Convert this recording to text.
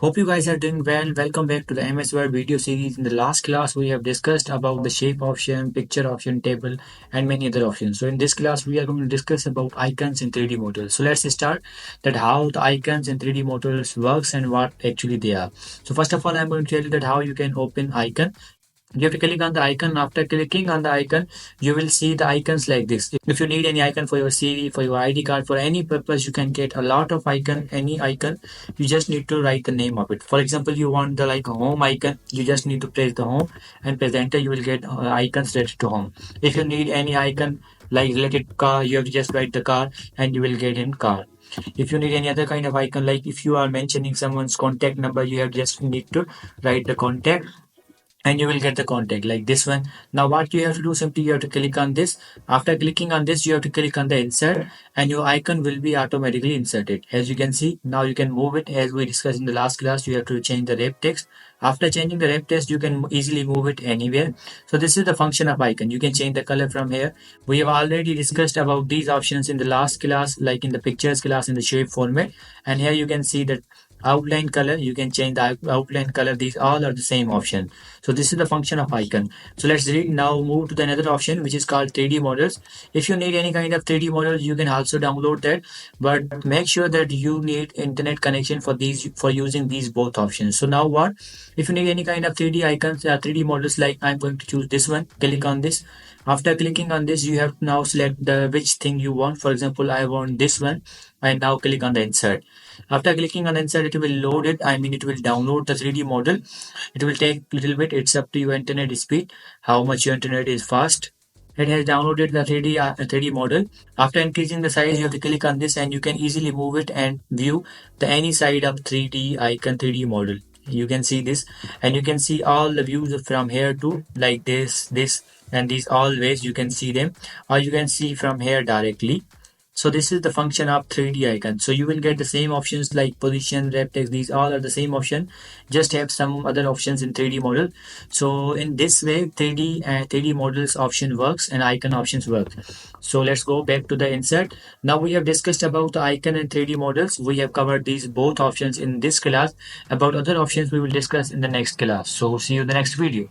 Hope you guys are doing well. Welcome back to the MS Word video series. In the last class, we have discussed about the shape option, picture option, table, and many other options. So in this class, we are going to discuss about icons in 3D models. So let's start that how the icons in 3D models works and what actually they are. So first of all, I'm going to tell you that how you can open icon. You have to click on the icon. After clicking on the icon, you will see the icons like this. If you need any icon for your CV, for your ID card, for any purpose, you can get a lot of icon, any icon. You just need to write the name of it. For example, you want the like home icon, you just need to press the home and press enter. You will get icons related to home. If you need any icon like related to car, you have to just write the car and you will get in car. If you need any other kind of icon, like if you are mentioning someone's contact number, you have just need to write the contact and you will get the contact like this one. Now what you have to do, simply you have to click on this. After clicking on this, you have to click on the insert and your icon will be automatically inserted. As you can see, now you can move it. As we discussed in the last class, you have to change the wrap text. After changing the wrap text, you can easily move it anywhere. So this is the function of icon. You can change the color from here. We have already discussed about these options in the last class, like in the pictures class, in the shape format. And here you can see that outline color, you can change the outline color. These all are the same option. So this is the function of icon. So let's now move to the another option, which is called 3D models. If you need any kind of 3D model, you can also download that, but make sure that you need internet connection for these, for using these both options. So now what, if you need any kind of 3D icons, 3D models, like I'm going to choose this one, click on this. After clicking on this, you have to now select the which thing you want. For example, I want this one, and now click on the insert. After clicking on insert, it will load it. I mean, it will download the 3D model. It will take a little bit. It's up to your internet speed, how much your internet is fast. It has downloaded the 3D model. After increasing the size, you have to click on this and you can easily move it and view the any side of 3D icon 3D model. You can see this and you can see all the views from here to like this, and these all ways you can see them, or you can see from here directly. So this is the function of 3D icon. So you will get the same options like position, wrap text. These all are the same option. Just have some other options in 3D model. So in this way, 3D and 3D models option works and icon options work. So let's go back to the insert. Now we have discussed about the icon and 3D models. We have covered these both options in this class. About other options we will discuss in the next class. So see you in the next video.